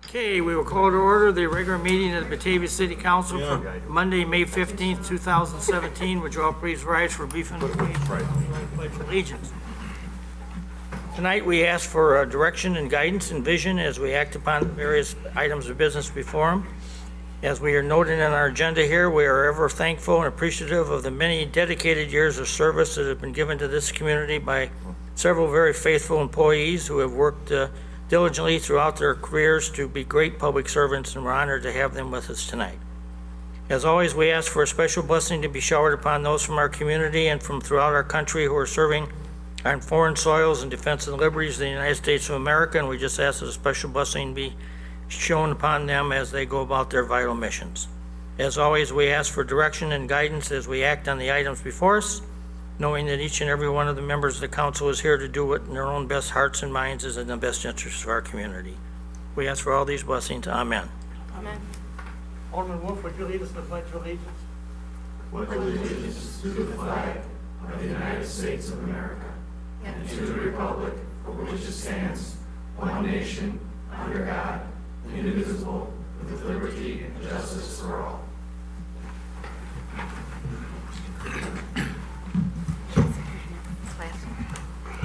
Okay, we will call to order the regular meeting of the Batavia City Council for Monday, May 15th, 2017. Would you all please rise for brief and pledge allegiance. Tonight, we ask for direction and guidance and vision as we act upon the various items of business before them. As we are noted in our agenda here, we are ever thankful and appreciative of the many dedicated years of service that have been given to this community by several very faithful employees who have worked diligently throughout their careers to be great public servants, and we're honored to have them with us tonight. As always, we ask for a special blessing to be showered upon those from our community and from throughout our country who are serving on foreign soils in defense of the liberties of the United States of America, and we just ask that a special blessing be shown upon them as they go about their vital missions. As always, we ask for direction and guidance as we act on the items before us, knowing that each and every one of the members of the council is here to do what in their own best hearts and minds is in the best interest of our community. We ask for all these blessings. Amen. Amen. Alderman Wolf, would you lead us in the Pledge of Allegiance? Pledge allegiance to the flag of the United States of America and to the republic for which it stands, one nation, under God, indivisible, with liberty and justice for all.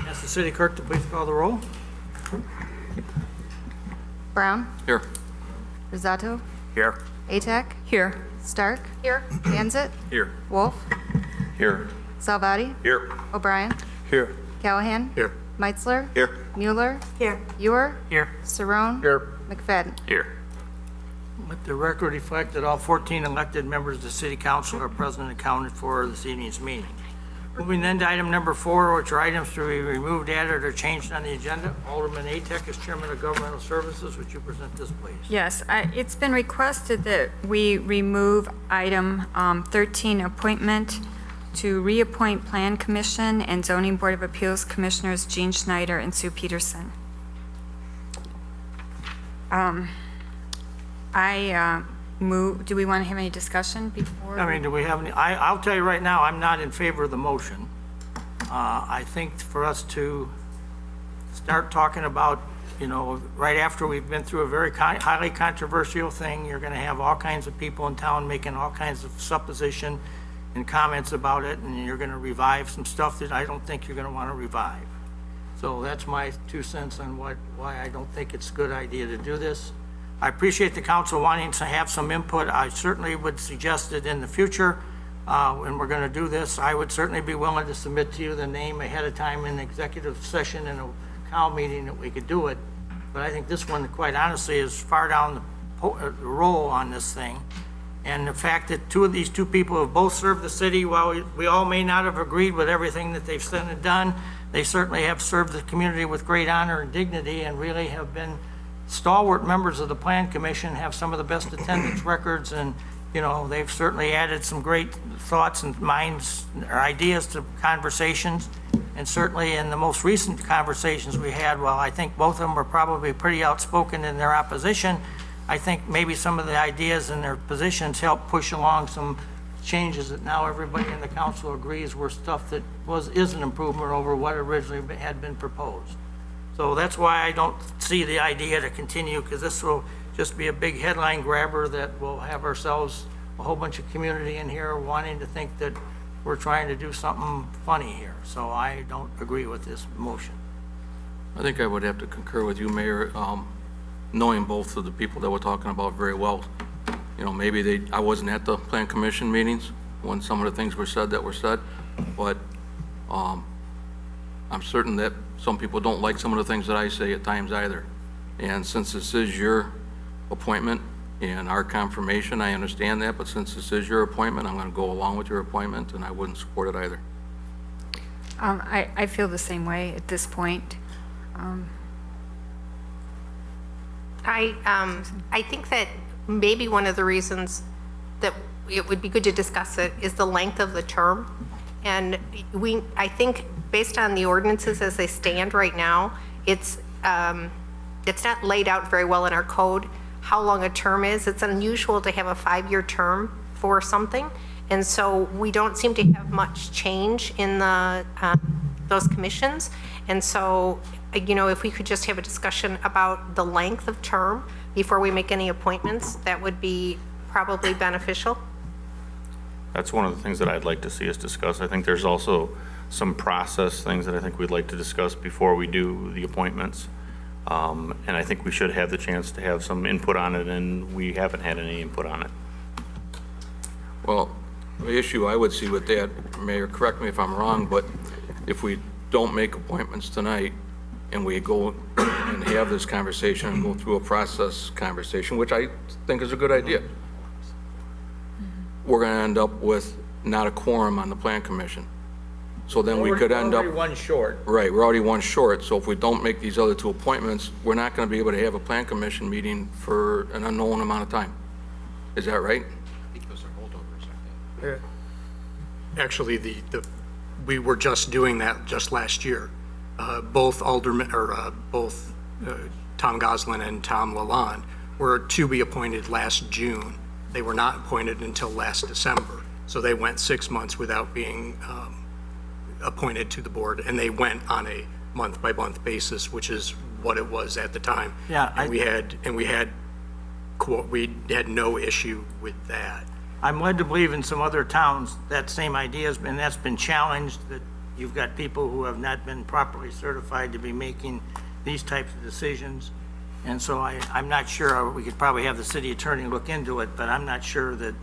Ask the city clerk to please call the roll. Brown. Here. Rosato. Here. Atack. Here. Stark. Here. Danzit. Here. Wolf. Here. Salvati. Here. O'Brien. Here. Callahan. Here. Meitzler. Here. Mueller. Here. Ewer. Here. Cerrone. Here. McFadden. Here. Let the record reflect that all 14 elected members of the city council are present and accounted for this evening's meeting. Moving then to item number 4, which are items to be removed, added, or changed on the agenda. Alderman Atack, as Chairman of Governmental Services, would you present this, please? Yes, it's been requested that we remove item 13, appointment to reappoint Plan Commission and Zoning Board of Appeals Commissioners Gene Schneider and Sue Peterson. Do we want to have any discussion before? I mean, do we have any, I'll tell you right now, I'm not in favor of the motion. I think for us to start talking about, you know, right after we've been through a very highly controversial thing, you're going to have all kinds of people in town making all kinds of supposition and comments about it, and you're going to revive some stuff that I don't think you're going to want to revive. So that's my 2 cents on why I don't think it's a good idea to do this. I appreciate the council wanting to have some input. I certainly would suggest that in the future, when we're going to do this, I would certainly be willing to submit to you the name ahead of time in executive session in a COW meeting that we could do it. But I think this one, quite honestly, is far down the roll on this thing. And the fact that these two people have both served the city, while we all may not have agreed with everything that they've said and done, they certainly have served the community with great honor and dignity and really have been stalwart members of the Plan Commission, have some of the best attendance records, and, you know, they've certainly added some great thoughts and minds or ideas to conversations. And certainly in the most recent conversations we had, while I think both of them were probably pretty outspoken in their opposition, I think maybe some of the ideas and their positions helped push along some changes that now everybody in the council agrees were stuff that is an improvement over what originally had been proposed. So that's why I don't see the idea to continue, because this will just be a big headline grabber that will have ourselves a whole bunch of community in here wanting to think that we're trying to do something funny here. So I don't agree with this motion. I think I would have to concur with you, Mayor, knowing both of the people that we're talking about very well. You know, maybe I wasn't at the Plan Commission meetings when some of the things were said, but I'm certain that some people don't like some of the things that I say at times either. And since this is your appointment and our confirmation, I understand that, but since this is your appointment, I'm going to go along with your appointment, and I wouldn't support it either. I feel the same way at this point. I think that maybe one of the reasons that it would be good to discuss it is the length of the term. And I think based on the ordinances as they stand right now, it's not laid out very well in our code how long a term is. It's unusual to have a 5-year term for something. And so we don't seem to have much change in those commissions. And so, you know, if we could just have a discussion about the length of term before we make any appointments, that would be probably beneficial. That's one of the things that I'd like to see us discuss. I think there's also some process things that I think we'd like to discuss before we do the appointments. And I think we should have the chance to have some input on it, and we haven't had any input on it. Well, the issue I would see with that, Mayor, correct me if I'm wrong, but if we don't make appointments tonight and we go and have this conversation and go through a process conversation, which I think is a good idea, we're going to end up with not a quorum on the plan commission. So then we could end up, Already one short. right, we're already one short. So if we don't make these other two appointments, we're not going to be able to have a plan commission meeting for an unknown amount of time. Is that right? I think those are holdovers, aren't they? Actually, we were just doing that just last year. Both aldermen, or both Tom Goslin and Tom Lalonde were to be appointed last June. They were not appointed until last December. So they went 6 months without being appointed to the board, and they went on a month-by-month basis, which is what it was at the time. Yeah, And we had no issue with that. I'm led to believe in some other towns that same idea has been, that's been challenged, that you've got people who have not been properly certified to be making these types of decisions. And so I'm not sure, we could probably have the city attorney look into it, but I'm not sure that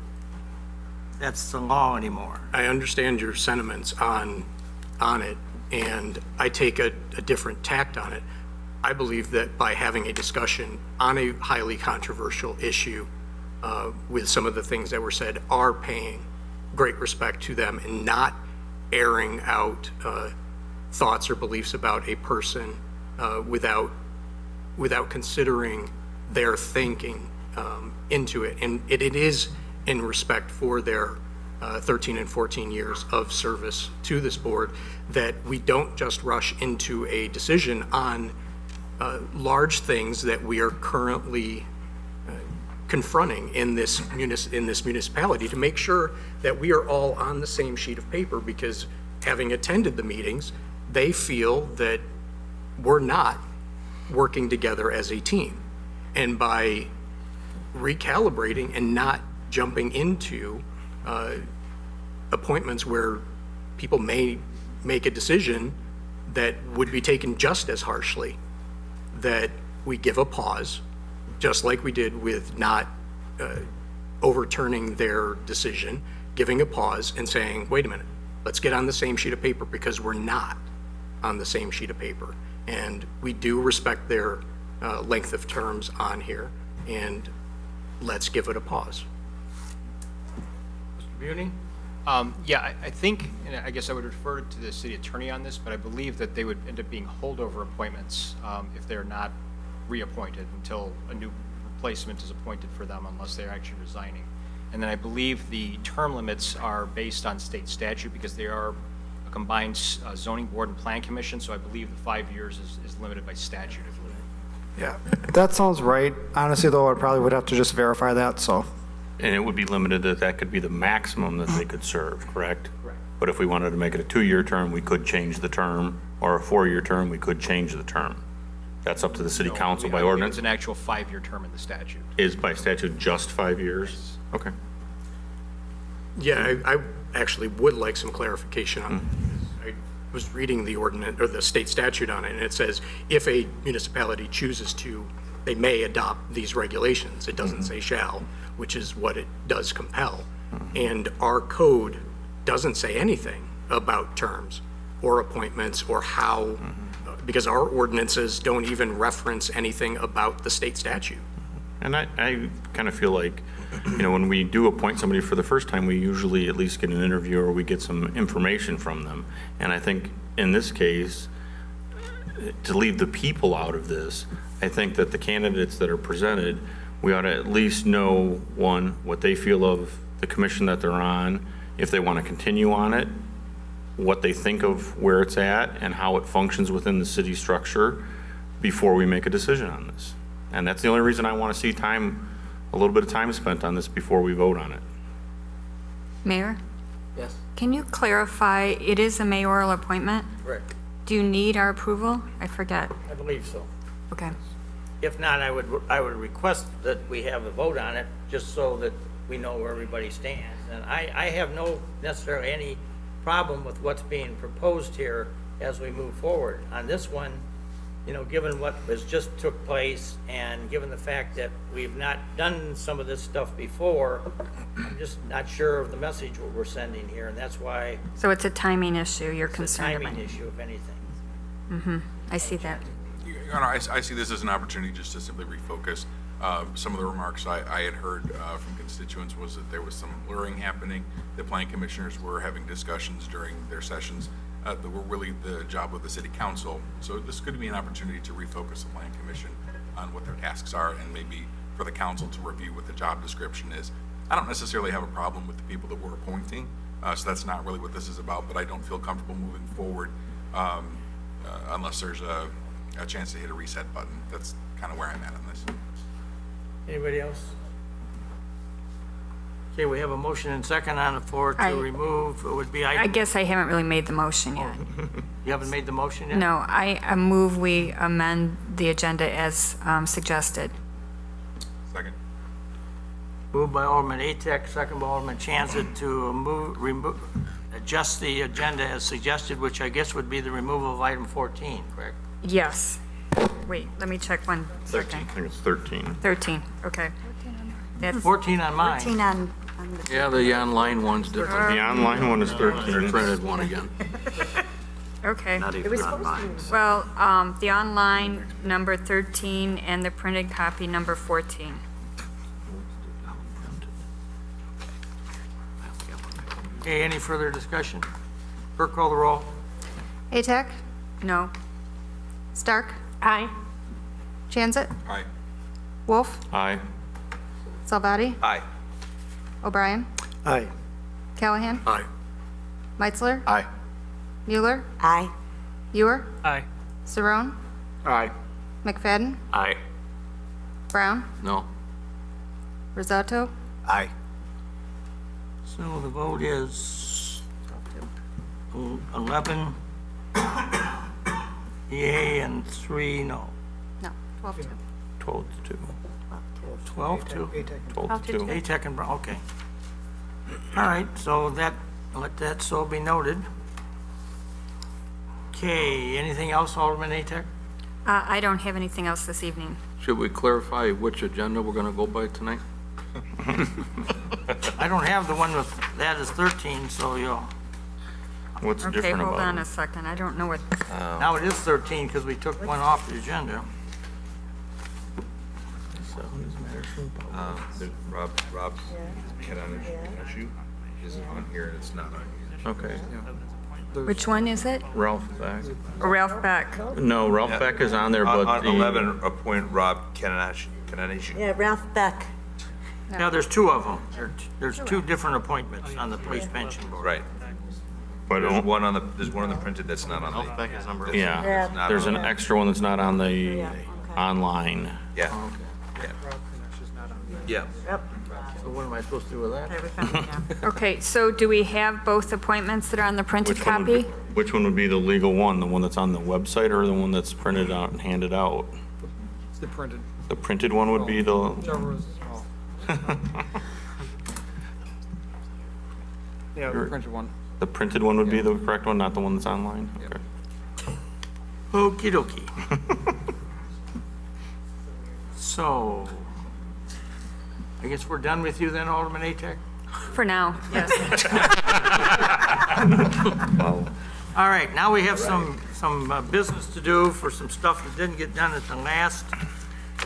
that's the law anymore. I understand your sentiments on it, and I take a different tact on it. I believe that by having a discussion on a highly controversial issue with some of the things that were said, are paying great respect to them and not airing out thoughts or beliefs about a person without considering their thinking into it. And it is in respect for their 13 and 14 years of service to this board that we don't just rush into a decision on large things that we are currently confronting in this municipality, to make sure that we are all on the same sheet of paper, because having attended the meetings, they feel that we're not working together as a team. And by recalibrating and not jumping into appointments where people may make a decision that would be taken just as harshly, that we give a pause, just like we did with not overturning their decision, giving a pause and saying, wait a minute, let's get on the same sheet of paper, because we're not on the same sheet of paper. And we do respect their length of terms on here, and let's give it a pause. Mr. Buning? Yeah, I think, and I guess I would refer to the city attorney on this, but I believe that they would end up being holdover appointments if they're not reappointed until a new replacement is appointed for them, unless they're actually resigning. And then I believe the term limits are based on state statute, because they are a combined zoning board and plan commission, so I believe the 5 years is limited by statute, I believe. Yeah, that sounds right. Honestly, though, I probably would have to just verify that, so. And it would be limited that could be the maximum that they could serve, correct? Correct. But if we wanted to make it a 2-year term, we could change the term, or a 4-year term, we could change the term. That's up to the city council by ordinance. It's an actual 5-year term in the statute. Is by statute just 5 years? Okay. Yeah, I actually would like some clarification on it. I was reading the ordinance, or the state statute on it, and it says if a municipality chooses to, they may adopt these regulations. It doesn't say shall, which is what it does compel. And our code doesn't say anything about terms or appointments or how, because our ordinances don't even reference anything about the state statute. And I kind of feel like, when we do appoint somebody for the first time, we usually at least get an interview or we get some information from them. And I think in this case, to leave the people out of this, I think that the candidates that are presented, we ought to at least know, one, what they feel of the commission that they're on, if they want to continue on it, what they think of where it's at and how it functions within the city structure before we make a decision on this. And that's the only reason I want to see a little bit of time spent on this before we vote on it. Mayor, Yes. can you clarify, it is a mayoral appointment? Correct. Do you need our approval? I forget. I believe so. Okay. if not, I would request that we have a vote on it, just so that we know where everybody stands. And I have no necessarily any problem with what's being proposed here as we move forward. On this one, you know, given what was just took place and given the fact that we've not done some of this stuff before, I'm just not sure of the message what we're sending here, and that's why So it's a timing issue you're it's a concerned about? timing issue, if anything. I see that. Your Honor, I see this as an opportunity just to simply refocus. Some of the remarks I had heard from constituents was that there was some blurring happening. The planning commissioners were having discussions during their sessions that were really the job of the city council. So this could be an opportunity to refocus the planning commission on what their tasks are, and maybe for the council to review what the job description is. I don't necessarily have a problem with the people that we're appointing, so that's not really what this is about, but I don't feel comfortable moving forward unless there's a chance to hit a reset button. That's kind of where I'm at on this. Anybody else? Okay, we have a motion and second on the floor to remove, it would be, I guess I haven't really made the motion yet. you haven't made the motion yet? No, I move we amend the agenda as suggested. Second. Moved by Alderman Atek, second by Alderman Chanzit to adjust the agenda as suggested, which I guess would be the removal of item 14, correct? Yes. Wait, let me check one second. I think it's 13. 13, okay. That's 14 on mine. 14 on the, Yeah, the online one's different. The online one is 13. The printed one again. okay. it was supposed to. Well, the online number 13 and the printed copy number 14. Okay, any further discussion? Clerk, call the roll. Atek? No. Stark? Aye. Chanzit? Aye. Wolf? Aye. Salvati? Aye. O'Brien? Aye. Callahan? Aye. Meitzler? Aye. Mueller? Aye. Ewer? Aye. Saron? Aye. McFadden? Aye. Brown? No. Risotto? Aye. So the vote is 11 yea and 3 no. No, 12-2. 12 to 2. 12 to 12 to 2. Atek and Brown, okay. All right, so let that so be noted. Okay, anything else, Alderman Atek? I don't have anything else this evening. Should we clarify which agenda we're going to go by tonight? I don't have the one with, that is 13, so you'll, What's Okay, different hold about on it? a second. I don't know what, now it is 13 because we took one off the agenda. Rob's Kenan issue isn't on here, and it's not on here. Okay. which one is it? Ralph Beck. Ralph Beck. No, Ralph Beck is on there, but On the... 11, appoint Rob Kenash. Yeah, Ralph Beck. Now, there's two of them. There's two different appointments on the police pension board. Right. But There's one on the printed that's not on the. yeah, It's not there's on an the- extra one that's not on the Yeah, okay. online. Yeah. Yeah. Yep. So what am I supposed to do with that? Okay, we found it now. Okay, so do we have both appointments that are on the printed Which one copy? would which one would be the legal one? The one that's on the website or the one that's printed out and handed out? It's the printed. The printed one would be the... Yeah, the printed one. The printed one would be the correct one, not the one that's online? Okay. Okey dokey. So, I guess we're done with you then, Alderman Atek? For now, yes. All right, now we have some business to do for some stuff that didn't get done at the last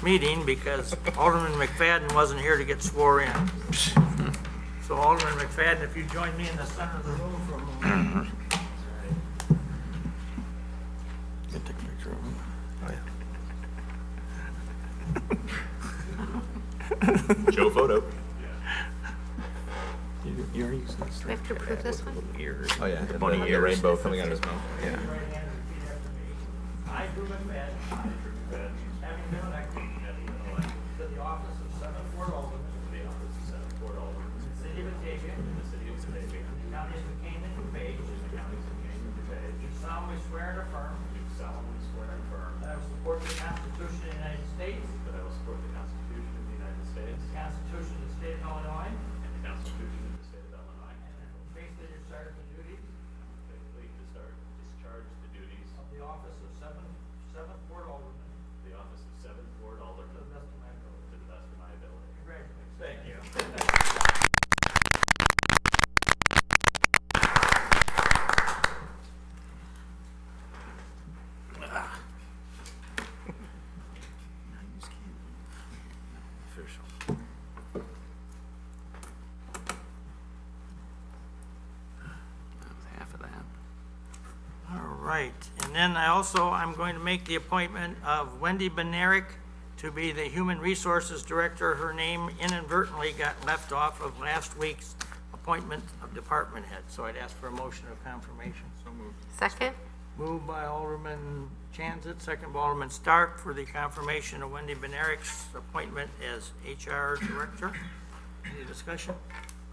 meeting because Alderman McFadden wasn't here to get swore in. So Alderman McFadden, if you join me in the center of the room for a moment. Can I take a picture of him? Joe photo. You already used this. Do we have to approve this one? Oh, yeah. The bunny ear rainbow coming out of his mouth. Yeah. I, Drew McFadden, having been elected to the office of 7th Ward Alderman, City of Batavia, County of Buchanan and Page, Page, do solemnly swear and affirm do solemnly swear and affirm that I will support the Constitution of the United States, that I will support the Constitution of the United States the Constitution of the State of Illinois, and the Constitution of the State of Illinois, and that I will faithfully discharge the duties faithfully discharge the duties of the office of seventh Ward Alderman of the office of 7th Ward to Alderman the best of my ability. to the best of my ability. Congratulations. Thank you. Half of that. All right, and then I'm going to make the appointment of Wendy Benarick to be the Human Resources Director. Her name inadvertently got left off of last week's appointment of department head, so I'd ask for a motion of confirmation. So moved. Second? Moved by Alderman Chanzit, second by Alderman Stark for the confirmation of Wendy Benarick's appointment as HR Director. Any discussion?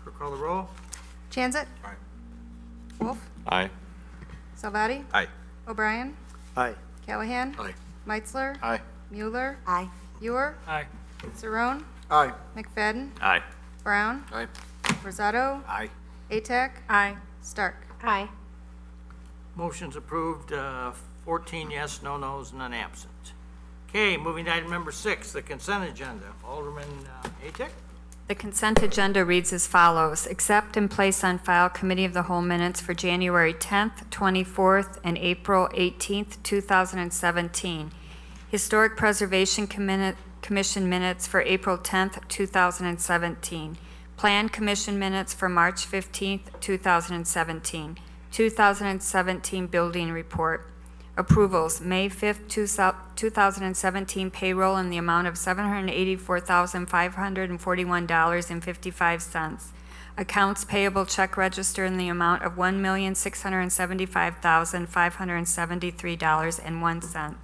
Clerk call the roll. Chanzit, Aye. Wolf, Aye. Salvati, Aye. O'Brien, Aye. Callahan, Aye. Meitzler, Aye. Mueller, Aye. Ewer, Aye. Saron, Aye. McFadden, Aye. Brown, Aye. Rosato, Aye. Atak, Aye. Stark. Aye. Motion's approved, 14 yes, no nos, none absent. Okay, moving to item number 6, the consent agenda. Alderman Atik? The consent agenda reads as follows. Accept and place on file Committee of the Whole minutes for January 10th, 24th, and April 18th, 2017. Historic Preservation Commission minutes for April 10th, 2017. Plan Commission minutes for March 15th, 2017. 2017 Building Report. Approvals, May 5th, 2017 payroll in the amount of $784,541.55. Accounts payable check register in the amount of $1,675,573.01.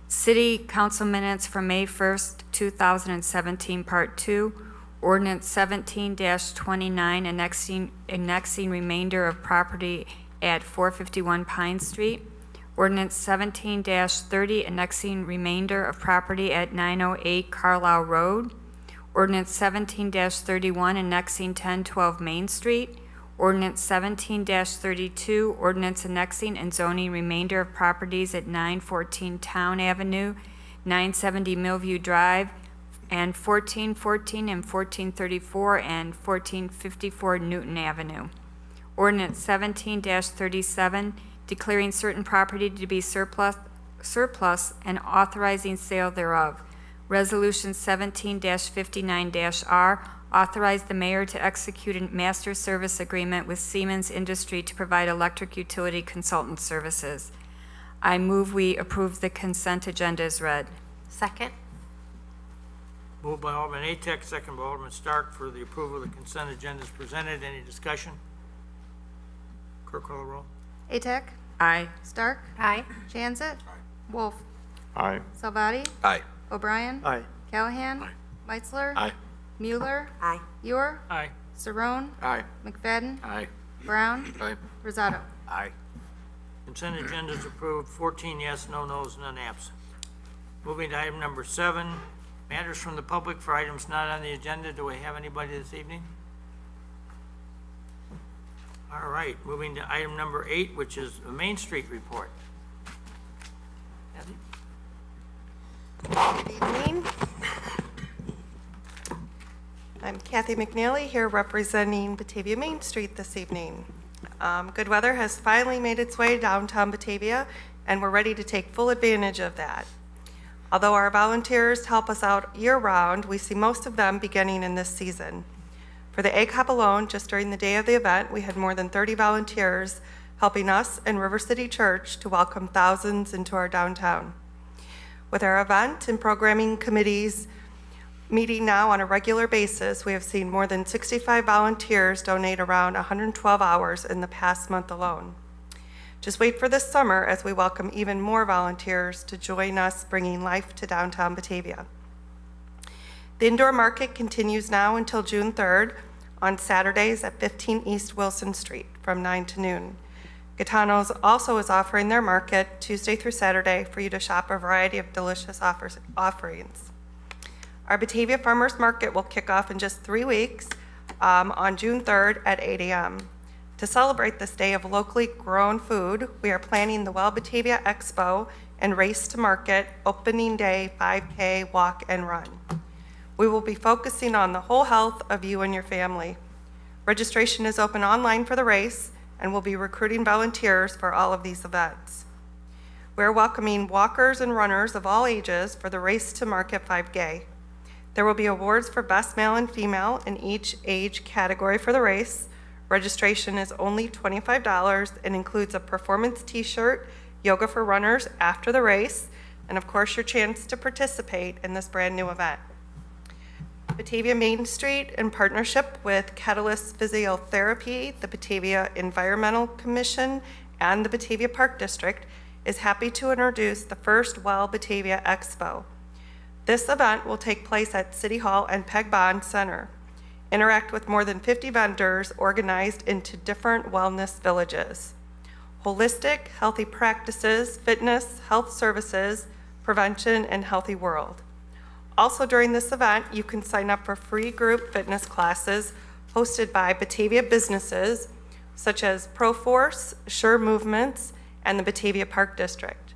City Council minutes for May 1st, 2017, Part 2. Ordinance 17-29, annexing remainder of property at 451 Pine Street. Ordinance 17-30, annexing remainder of property at 908 Carlisle Road. Ordinance 17-31, annexing 1012 Main Street. Ordinance 17-32, ordinance annexing and zoning remainder of properties at 914 Town Avenue, 970 Millview Drive, and 1414 and 1434 and 1454 Newton Avenue. Ordinance 17-37, declaring certain property to be surplus and authorizing sale thereof. Resolution 17-59-R, authorize the mayor to execute a master service agreement with Siemens Industry to provide electric utility consultant services. I move we approve the consent agenda as read. Second? Moved by Alderman Atek, second by Alderman Stark for the approval of the consent agenda as presented. Any discussion? Clerk call the roll. Atak, Aye. Stark, Aye. Chanzit, Wolf, Aye. Salvati, Aye. O'Brien, Aye. Callahan, Meitzler, Aye. Mueller, Aye. Ewer, Aye. Saron, Aye. McFadden, Aye. Brown, Aye. Rosato. Aye. Consent agenda is approved, 14 yes, no nos, none absent. Moving to item number 7, matters from the public for items not on the agenda. Do we have anybody this evening? All right, moving to item number 8, which is the Main Street report. Kathy? Good evening. I'm Kathy McNally here representing Batavia Main Street this evening. Good weather has finally made its way downtown Batavia, and we're ready to take full advantage of that. Although our volunteers help us out year-round, we see most of them beginning in this season. For the Egg Hop alone, just during the day of the event, we had more than 30 volunteers helping us and River City Church to welcome thousands into our downtown. With our event and programming committees meeting now on a regular basis, we have seen more than 65 volunteers donate around 112 hours in the past month alone. Just wait for this summer as we welcome even more volunteers to join us bringing life to downtown Batavia. The indoor market continues now until June 3rd on Saturdays at 15 East Wilson Street from 9 to noon. Gitano's also is offering their market Tuesday through Saturday for you to shop a variety of delicious offerings. Our Batavia Farmers Market will kick off in just 3 weeks on June 3rd at 8 a.m. To celebrate this day of locally grown food, we are planning the Well Batavia Expo and Race to Market opening day 5K walk and run. We will be focusing on the whole health of you and your family. Registration is open online for the race, and we'll be recruiting volunteers for all of these events. We're welcoming walkers and runners of all ages for the Race to Market 5K. There will be awards for best male and female in each age category for the race. Registration is only $25 and includes a performance t-shirt, yoga for runners after the race, and of course your chance to participate in this brand new event. Batavia Main Street, in partnership with Catalyst Physiotherapy, the Batavia Environmental Commission, and the Batavia Park District, is happy to introduce the first Well Batavia Expo. This event will take place at City Hall and Peg Bond Center. Interact with more than 50 vendors organized into different wellness villages. Holistic, healthy practices, fitness, health services, prevention, and healthy world. Also during this event, you can sign up for free group fitness classes hosted by Batavia businesses such as ProForce, Sure Movements, and the Batavia Park District.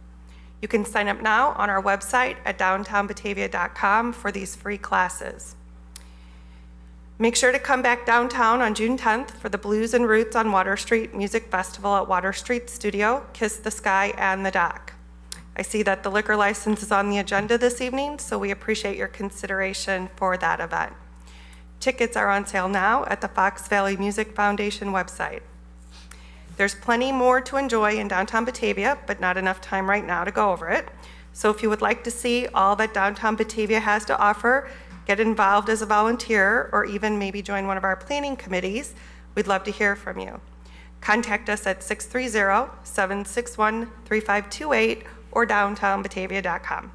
You can sign up now on our website at downtownbatavia.com for these free classes. Make sure to come back downtown on June 10th for the Blues and Roots on Water Street Music Festival at Water Street Studio, Kiss the Sky, and the Dock. I see that the liquor license is on the agenda this evening, so we appreciate your consideration for that event. Tickets are on sale now at the Fox Valley Music Foundation website. There's plenty more to enjoy in downtown Batavia, but not enough time right now to go over it. So if you would like to see all that downtown Batavia has to offer, get involved as a volunteer, or even maybe join one of our planning committees, we'd love to hear from you. Contact us at 630-761-3528 or downtownbatavia.com.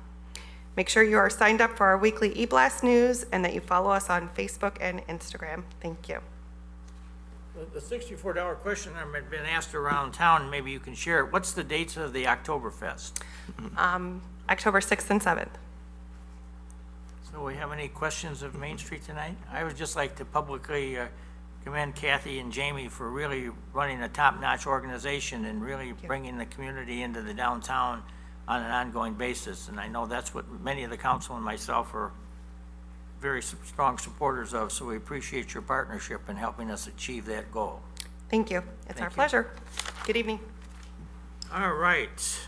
Make sure you are signed up for our weekly eBlast news and that you follow us on Facebook and Instagram. Thank you. The $64 question I've been asked around town, maybe you can share it. What's the dates of the Oktoberfest? October 6th and 7th. So we have any questions of Main Street tonight? I would just like to publicly commend Kathy and Jamie for really running a top-notch organization and really bringing the community into the downtown on an ongoing basis. And I know that's what many of the council and myself are very strong supporters of, so we appreciate your partnership in helping us achieve that goal. Thank you. It's our pleasure. Good evening. All right.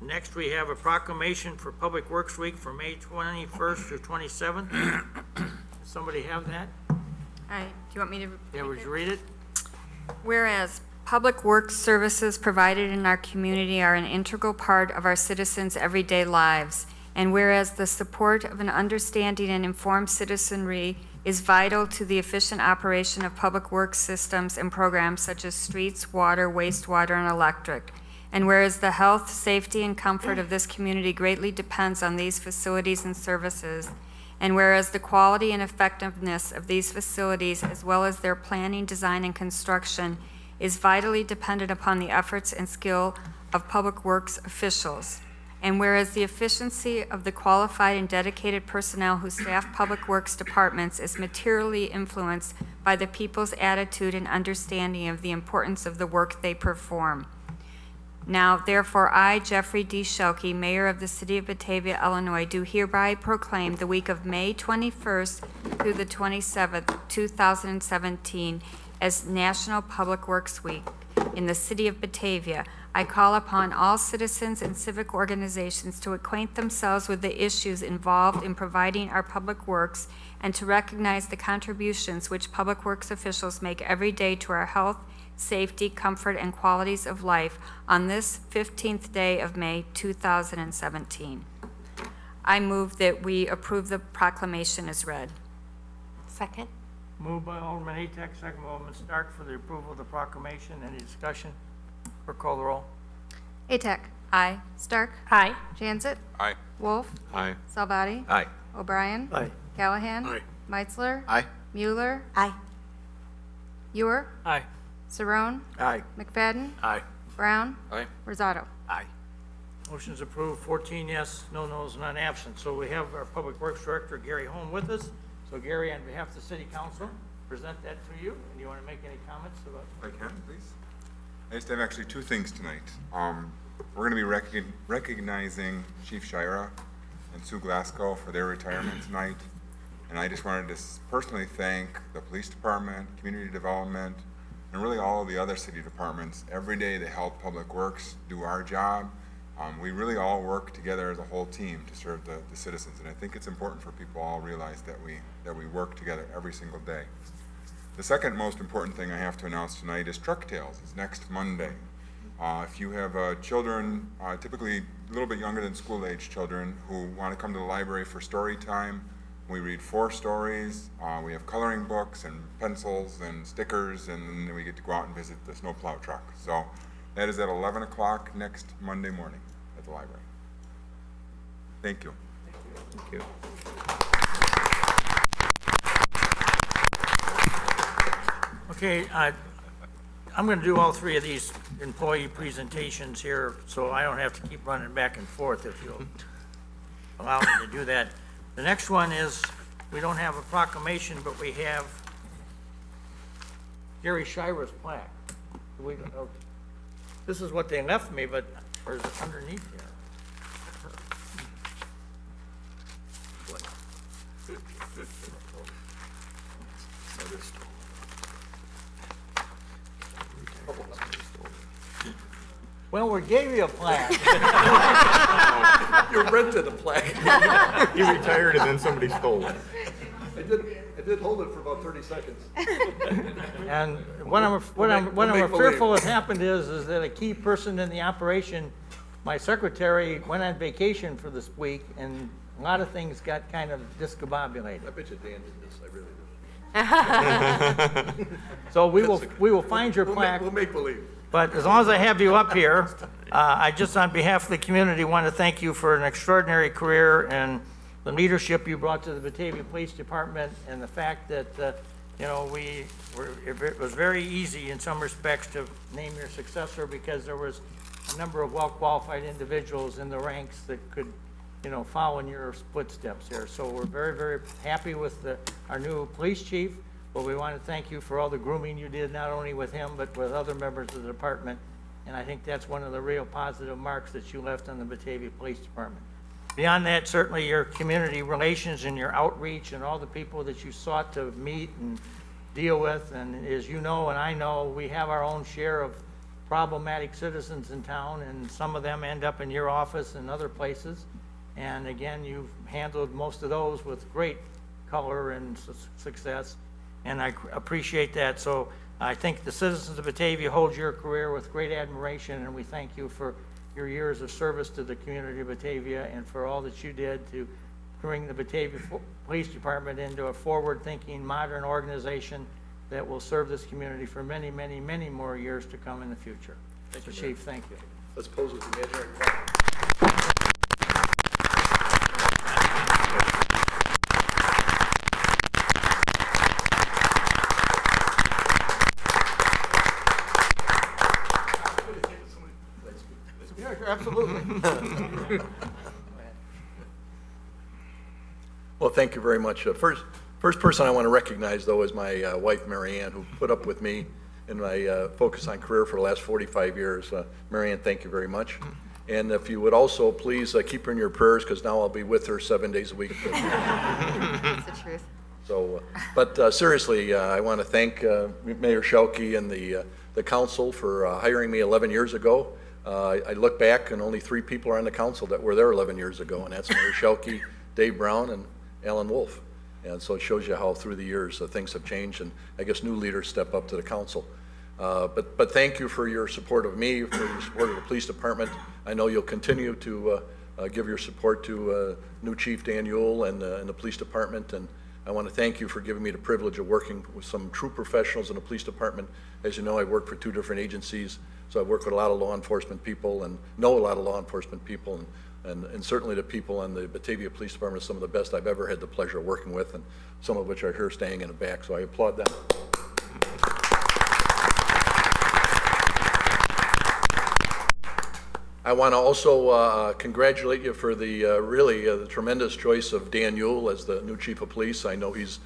Next, we have a proclamation for Public Works Week for May 21st through 27th. Somebody have that? All right, do you want me to? Yeah, would you read it? Whereas public works services provided in our community are an integral part of our citizens' everyday lives, and whereas the support of an understanding and informed citizenry is vital to the efficient operation of public works systems and programs such as streets, water, wastewater, and electric, and whereas the health, safety, and comfort of this community greatly depends on these facilities and services, and whereas the quality and effectiveness of these facilities, as well as their planning, design, and construction, is vitally dependent upon the efforts and skill of public works officials, and whereas the efficiency of the qualified and dedicated personnel who staff public works departments is materially influenced by the people's attitude and understanding of the importance of the work they perform. Now, therefore, I, Jeffrey D. Schelke, Mayor of the City of Batavia, Illinois, do hereby proclaim the week of May 21st through the 27th, 2017, as National Public Works Week in the City of Batavia. I call upon all citizens and civic organizations to acquaint themselves with the issues involved in providing our public works and to recognize the contributions which public works officials make every day to our health, safety, comfort, and qualities of life on this 15th day of May 2017. I move that we approve the proclamation as read. Second. Moved by Alderman Atek, second by Alderman Stark for the approval of the proclamation. Any discussion? Clerk, call the roll. Atek. Aye. Stark. Aye. Jansit. Aye. Wolf. Aye. Salvati. Aye. O'Brien. Aye. Callahan. Aye. Meitzler. Aye. Mueller. Aye. Ewer. Aye. Saron. Aye. McFadden. Aye. Brown. Aye. Rosato. Aye. Motion's approved, 14 yes, no nos, none absent. So we have our Public Works Director, Gary Holm, with us. So Gary, on behalf of the City Council, present that to you. And you want to make any comments about? If I can, please. I just have actually two things tonight. We're going to be recognizing Chief Shira and Sue Glasgow for their retirement tonight. And I just wanted to personally thank the police department, community development, and really all of the other city departments. Every day they help Public Works do our job. We really all work together as a whole team to serve the citizens. And I think it's important for people all realize that we work together every single day. The second most important thing I have to announce tonight is Truck Tales. It's next Monday. If you have children, typically a little bit younger than school-age children, who want to come to the library for story time, we read 4 stories. We have coloring books and pencils and stickers, and then we get to go out and visit the snowplow truck. So that is at 11 o'clock next Monday morning at the library. Thank you. Thank you. Okay, I'm going to do all 3 of these employee presentations here, so I don't have to keep running back and forth if you'll allow me to do that. The next one is, we don't have a proclamation, but we have Gary Shira's plaque. This is what they left me, but there's underneath here. Well, we gave you a plaque. You rented a plaque. You retired and then somebody stole it. I did hold it for about 30 seconds. And what I'm fearful has happened is that a key person in the operation, my secretary, went on vacation for this week, and a lot of things got kind of discombobulated. I bet you Dan did this, I really do. So we will find your plaque. We'll make believe. But as long as I have you up here, I just, on behalf of the community, want to thank you for an extraordinary career and the leadership you brought to the Batavia Police Department, and the fact that, you know, it was very easy in some respects to name your successor, because there was a number of well-qualified individuals in the ranks that could, you know, follow in your footsteps here. So we're very, very happy with our new police chief. But we want to thank you for all the grooming you did, not only with him, but with other members of the department. And I think that's one of the real positive marks that you left on the Batavia Police Department. Beyond that, certainly your community relations and your outreach and all the people that you sought to meet and deal with. And as you know, and I know, we have our own share of problematic citizens in town, and some of them end up in your office and other places. And again, you've handled most of those with great color and success. And I appreciate that. So I think the citizens of Batavia hold your career with great admiration, and we thank you for your years of service to the community of Batavia and for all that you did to bring the Batavia Police Department into a forward-thinking, modern organization that will serve this community for many, many, many more years to come in the future. Mr. Chief, thank you. Let's pose with the imaginary flag. Absolutely. Well, thank you very much. First person I want to recognize, though, is my wife, Mary Ann, who put up with me in my focus on career for the last 45 years. Mary Ann, thank you very much. And if you would also please keep her in your prayers, because now I'll be with her 7 days a week. That's the truth. So, but seriously, I want to thank Mayor Schalke and the council for hiring me 11 years ago. I look back and only 3 people are on the council that were there 11 years ago, and that's Mayor Schalke, Dave Brown, and Alan Wolf. And so it shows you how through the years things have changed, and I guess new leaders step up to the council. But thank you for your support of me, for your support of the police department. I know you'll continue to give your support to new Chief Dan Ewell and the police department, and I want to thank you for giving me the privilege of working with some true professionals in the police department. As you know, I work for 2 different agencies, so I work with a lot of law enforcement people and know a lot of law enforcement people, and certainly the people on the Batavia Police Department are some of the best I've ever had the pleasure of working with, and some of which are here staying in the back, so I applaud them. I want to also congratulate you for the really the tremendous choice of Dan Yule as the new chief of police. I know he's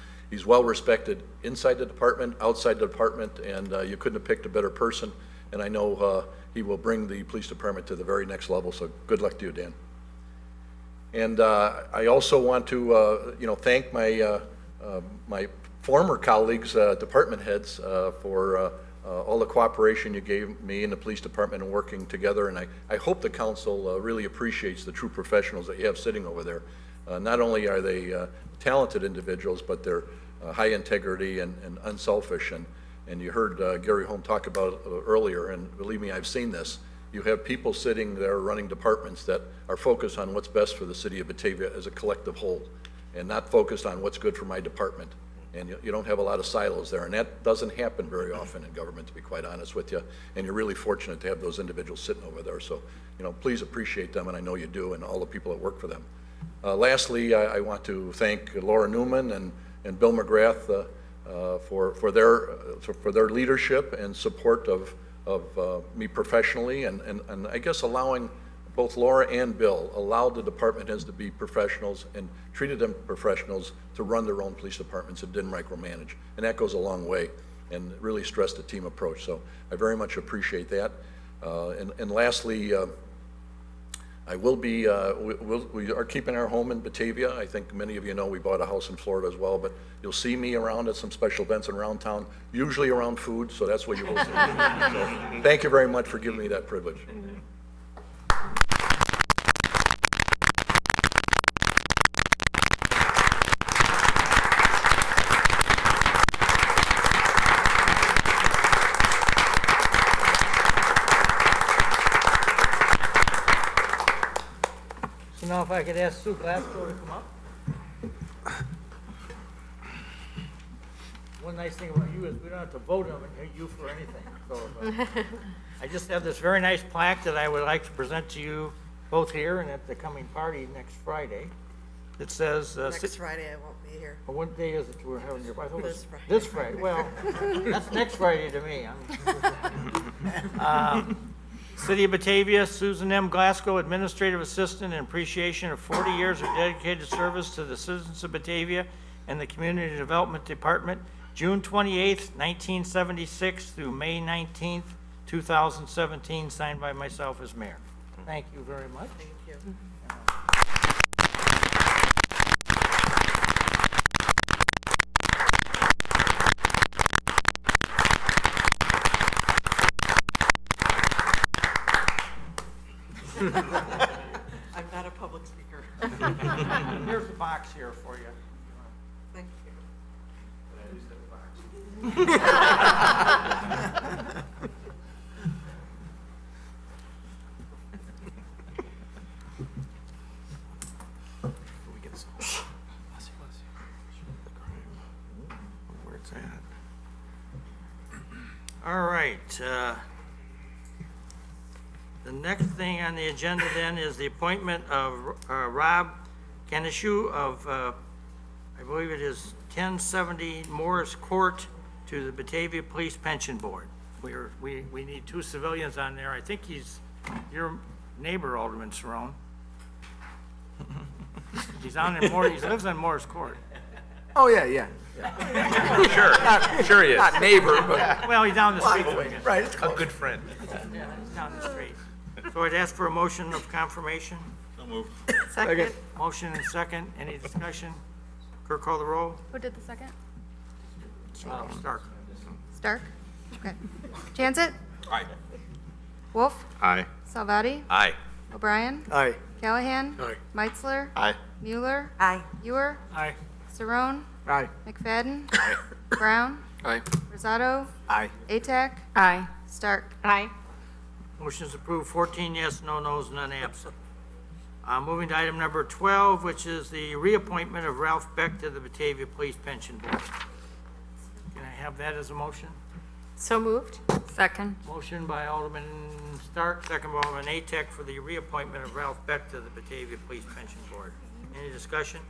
well respected inside the department, outside the department, and you couldn't have picked a better person. And I know he will bring the police department to the very next level. So good luck to you, Dan. And I also want to thank my my former colleagues, department heads, for all the cooperation you gave me and the police department in working together, and I hope the council really appreciates the true professionals that you have sitting over there. Not only are they talented individuals, but they're high integrity and unselfish, and you heard Gary Holm talk about it earlier, and believe me, I've seen this. You have people sitting there running departments that are focused on what's best for the city of Batavia as a collective whole, and not focused on what's good for my department. And you don't have a lot of silos there, and that doesn't happen very often in government, to be quite honest with you. And you're really fortunate to have those individuals sitting over there. So, please appreciate them, and I know you do, and all the people that work for them. Lastly, I want to thank Laura Newman and Bill McGrath for their leadership and support of me professionally, and I guess allowing both Laura and Bill allowed the department heads to be professionals and treated them professionals to run their own police departments and didn't micromanage. And that goes a long way and really stressed the team approach. So I very much appreciate that. And lastly, I will be, we are keeping our home in Batavia. I think many of you know we bought a house in Florida as well, but you'll see me around at some special events around town, usually around food, so that's what you will see. So thank you very much for giving me that privilege. So now if I could ask Sue Glasgow to come up. One nice thing about you is we don't have to vote on you for anything. So I just have this very nice plaque that I would like to present to you both here and at the coming party next Friday. It says... Next Friday, I won't be here. Well, what day is it we're having your... I thought it was This Friday. This Friday. Well, that's next Friday to me. City of Batavia, Susan M. Glasgow, Administrative Assistant, in appreciation of 40 years of dedicated service to the citizens of Batavia and the Community Development Department, June 28th, 1976 through May 19th, 2017, signed by myself as mayor. Thank you very much. Thank you. I'm not a public speaker. Here's the box here for you. Thank you. Where it's at. All right. The next thing on the agenda then is the appointment of Rob Kanishu of, I believe it is 1070 Morris Court, to the Batavia Police Pension Board. We need two civilians on there. I think he's your neighbor, Alderman Cerrone. He's on in he lives on Morris Court. Oh, yeah. Sure he is. Not neighbor, but. Well, he's down the street. from you. Right, it's A close. good friend. Yeah, he's down the street. So I'd ask for a motion of confirmation. So moved. Second. Motion and second. Any discussion? Clerk, call the roll. Who did the second? Stark. Stark? Okay. Jansit? Aye. Wolf? Aye. Salvati? Aye. O'Brien? Aye. Callahan? Aye. Meitzler? Aye. Mueller? Aye. Ewer? Aye. Cerrone? Aye. McFadden? Brown? Aye. Rosato? Aye. Atack? Aye. Stark? Aye. Motion is approved, 14 yes, no nos, none absent. Moving to item number 12, which is the reappointment of Ralph Beck to the Batavia Police Pension Board. Can I have that as a motion? So moved. Second. Motion by Alderman Stark, second by Alderman Atack for the reappointment of Ralph Beck to the Batavia Police Pension Board. Any discussion?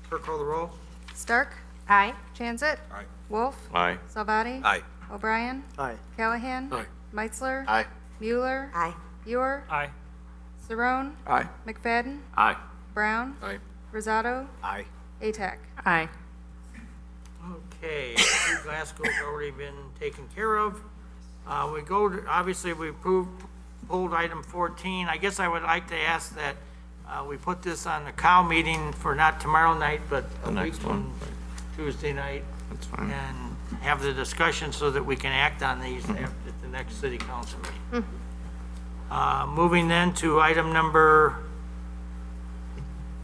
Clerk, call the roll. Stark? Aye. Jansit? Aye. Wolf? Aye. Salvati? Aye. O'Brien? Aye. Callahan? Aye. Meitzler? Aye. Mueller? Aye. Ewer, Aye. Saron, Aye. McFadden, Aye. Brown, Aye. Rosado, Aye. Atack. Aye. Okay, Glasgow's already been taken care of. We go to, obviously, we pulled item 14. I guess I would like to ask that we put this on the cow meeting for not tomorrow night, but a week next one. from Tuesday night. That's fine. And have the discussion so that we can act on these Mm-hmm. at the next city council meeting. Moving then to item number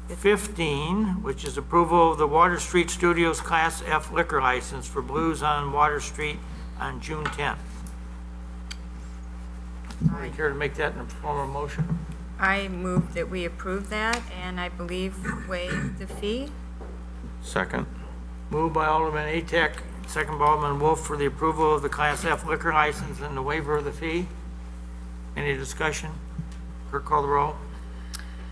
15, which is approval of the Water Street Studios Class F liquor license for Blues on Water Street on June 10th. Somebody care to make that in a form of motion? I move that we approve that, and I believe waive the fee. Second. Moved by Alderman Atack, second by Alderman Wolf for the approval of the Class F liquor license and the waiver of the fee. Any discussion? Clerk, call the roll.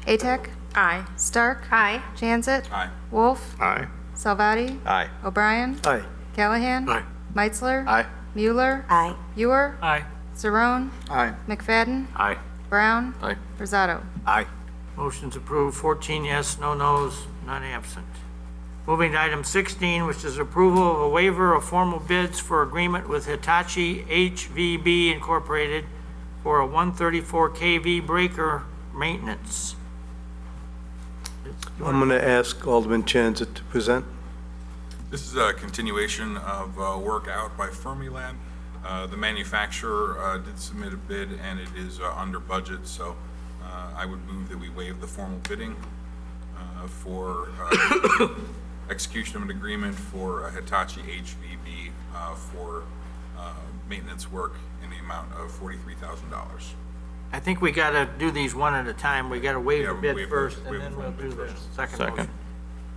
Atack, Aye. Stark, Aye. Jansit, Aye. Wolf, Aye. Salvati, Aye. O'Brien, Aye. Callahan, Aye. Meitzler, Aye. Mueller, Aye. Ewer, Aye. Saron, Aye. McFadden, Aye. Brown, Aye. Rosado. Aye. Motion's approved, 14 yes, no nos, none absent. Moving to item 16, which is approval of a waiver of formal bids for agreement with Hitachi HVB Incorporated for a 134 kV breaker maintenance. I'm going to ask Alderman Chanzit to present. This is a continuation of work out by Fermilab. The manufacturer did submit a bid, and it is under budget, so I would move that we waive the formal bidding for execution of an agreement for Hitachi HVB for maintenance work in the amount of $43,000. I think we got to do these one at a time. We got to waive Yeah, the bid waive the- first, and waive the then we'll formal do bid the first. second Second. motion.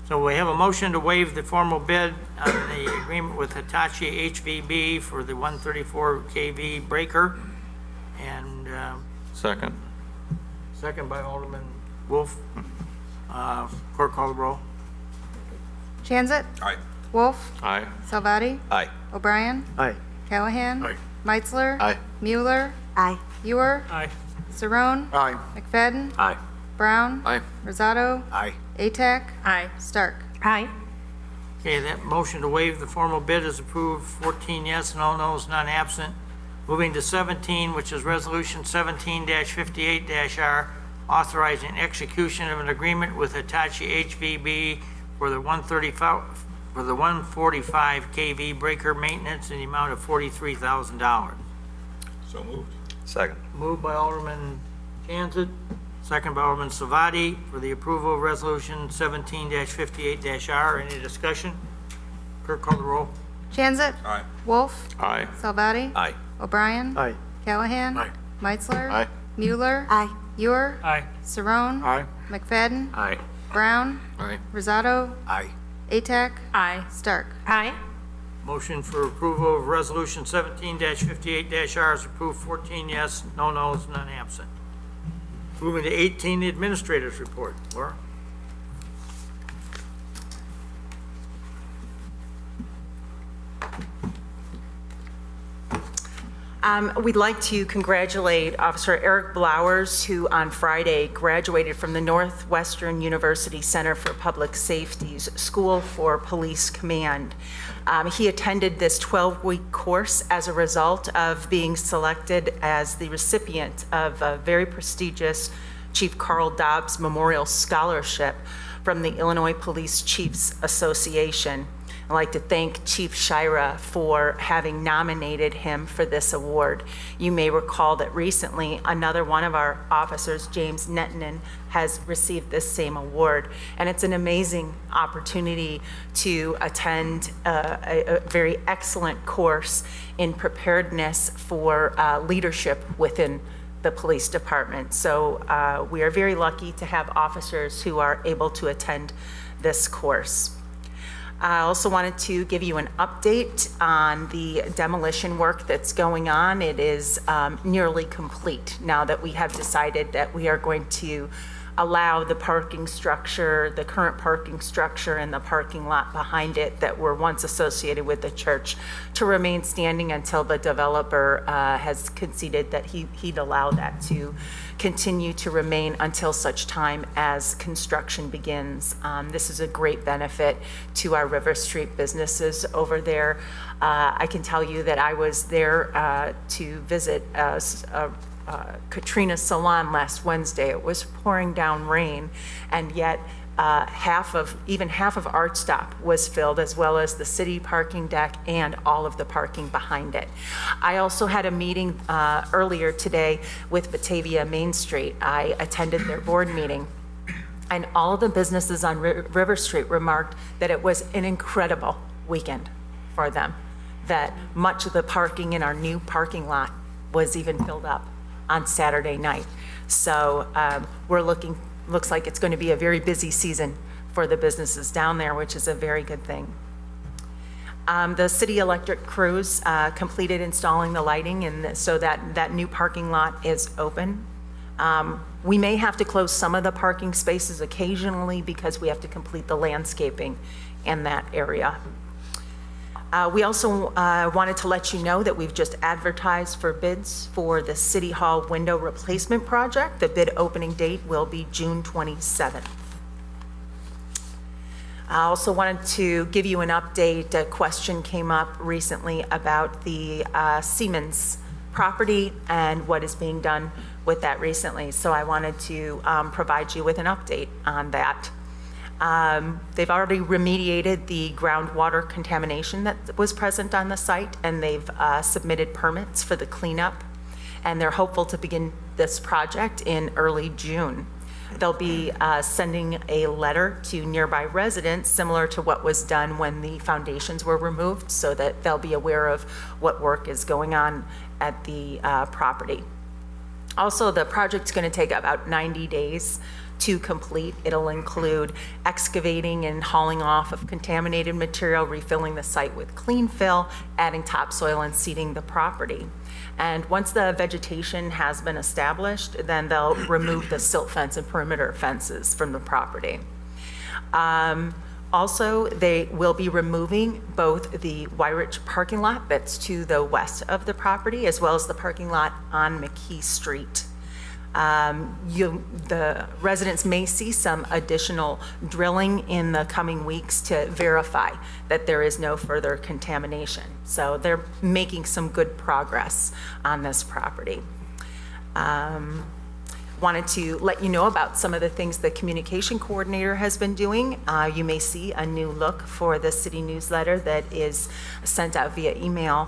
So we have a motion to waive the formal bid on the agreement with Hitachi HVB for the 134 kV breaker, and Second. second by Alderman Wolf. Clerk, call the roll. Jansit, Aye. Wolf, Aye. Salvati, Aye. O'Brien, Aye. Callahan, Aye. Meitzler, Aye. Mueller, Aye. Ewer, Aye. Saron, Aye. McFadden, Aye. Brown, Aye. Rosado, Aye. Atack, Aye. Stark. Aye. Okay, that motion to waive the formal bid is approved, 14 yes, no nos, none absent. Moving to 17, which is Resolution 17-58-R, authorizing execution of an agreement with Hitachi HVB for the 145 kV breaker maintenance in the amount of $43,000. So moved. Second. Moved by Alderman Jansit, second by Alderman Savati for the approval of Resolution 17-58-R. Any discussion? Clerk, call the roll. Jansit, Aye. Wolf, Aye. Salvati, Aye. O'Brien, Aye. Callahan, Aye. Meitzler, Aye. Mueller, Aye. Ewer, Aye. Saron, Aye. McFadden, Aye. Brown, Aye. Rosado, Aye. Atack, Aye. Stark. Aye. Motion for approval of Resolution 17-58-R is approved, 14 yes, no nos, none absent. Moving to 18, the Administrator's Report. Laura? We'd like to congratulate Officer Eric Blowers, who on Friday graduated from the Northwestern University Center for Public Safety's School for Police Command. He attended this 12-week course as a result of being selected as the recipient of a very prestigious Chief Carl Dobbs Memorial Scholarship from the Illinois Police Chiefs Association. I'd like to thank Chief Shira for having nominated him for this award. You may recall that recently another one of our officers, James Nettinen, has received this same award. And it's an amazing opportunity to attend a very excellent course in preparedness for leadership within the police department. So we are very lucky to have officers who are able to attend this course. I also wanted to give you an update on the demolition work that's going on. It is nearly complete now that we have decided that we are going to allow the parking structure, the current parking structure and the parking lot behind it that were once associated with the church to remain standing until the developer has conceded that he'd allow that to continue to remain until such time as construction begins. This is a great benefit to our River Street businesses over there. I can tell you that I was there to visit Katrina Salon last Wednesday. It was pouring down rain, and yet even half of Art Stop was filled, as well as the city parking deck and all of the parking behind it. I also had a meeting earlier today with Batavia Main Street. I attended their board meeting, and all of the businesses on River Street remarked that it was an incredible weekend for them, that much of the parking in our new parking lot was even filled up on Saturday night. So looks like it's going to be a very busy season for the businesses down there, which is a very good thing. The city electric crews completed installing the lighting, and so that new parking lot is open. We may have to close some of the parking spaces occasionally because we have to complete the landscaping in that area. We also wanted to let you know that we've just advertised for bids for the City Hall window replacement project. The bid opening date will be June 27th. I also wanted to give you an update. A question came up recently about the Siemens property and what is being done with that recently. So I wanted to provide you with an update on that. They've already remediated the groundwater contamination that was present on the site, and they've submitted permits for the cleanup, and they're hopeful to begin this project in early June. They'll be sending a letter to nearby residents, similar to what was done when the foundations were removed, so that they'll be aware of what work is going on at the property. Also, the project's going to take about 90 days to complete. It'll include excavating and hauling off of contaminated material, refilling the site with clean fill, adding topsoil, and seeding the property. And once the vegetation has been established, then they'll remove the silt fence and perimeter fences from the property. Also, they will be removing both the Wyrich parking lot that's to the west of the property, as well as the parking lot on McKee Street. The residents may see some additional drilling in the coming weeks to verify that there is no further contamination. So they're making some good progress on this property. Wanted to let you know about some of the things the communication coordinator has been doing. You may see a new look for the city newsletter that is sent out via email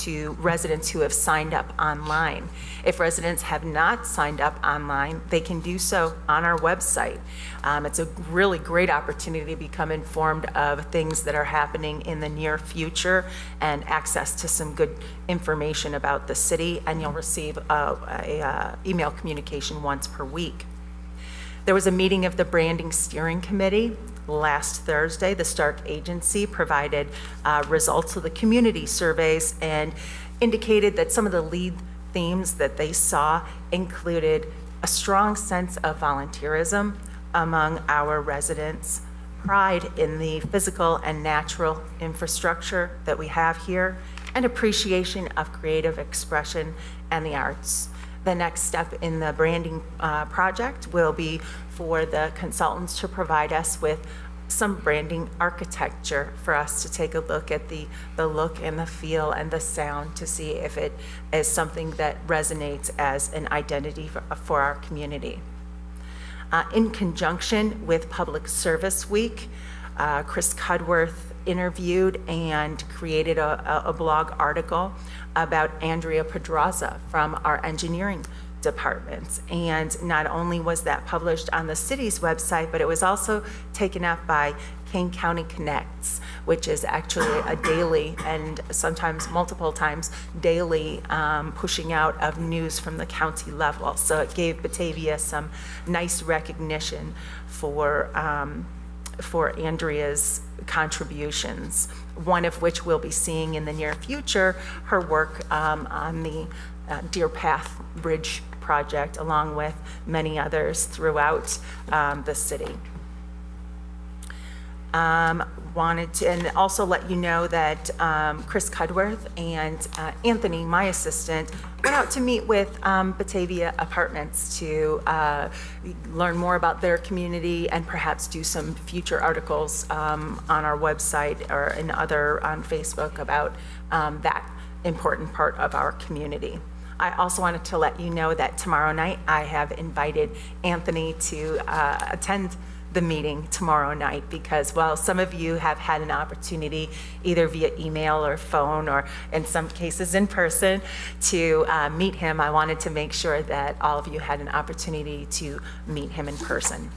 to residents who have signed up online. If residents have not signed up online, they can do so on our website. It's a really great opportunity to become informed of things that are happening in the near future and access to some good information about the city, and you'll receive a email communication once per week. There was a meeting of the Branding Steering Committee last Thursday. The Stark Agency provided results of the community surveys and indicated that some of the lead themes that they saw included a strong sense of volunteerism among our residents, pride in the physical and natural infrastructure that we have here, and appreciation of creative expression and the arts. The next step in the branding project will be for the consultants to provide us with some branding architecture for us to take a look at the look and the feel and the sound to see if it is something that resonates as an identity for our community. In conjunction with Public Service Week, Chris Cudworth interviewed and created a blog article about Andrea Pedraza from our engineering departments. And not only was that published on the city's website, but it was also taken up by Kane County Connects, which is actually a daily and sometimes multiple times daily pushing out of news from the county level. So it gave Batavia some nice recognition for Andrea's contributions, one of which we'll be seeing in the near future, her work on the Deer Path Bridge project, along with many others throughout the city. Wanted to, and also let you know that Chris Cudworth and Anthony, my assistant, went out to meet with Batavia Apartments to learn more about their community and perhaps do some future articles on our website or in other on Facebook about that important part of our community. I also wanted to let you know that tomorrow night I have invited Anthony to attend the meeting tomorrow night, because while some of you have had an opportunity either via email or phone or in some cases in person to meet him, I wanted to make sure that all of you had an opportunity to meet him in person.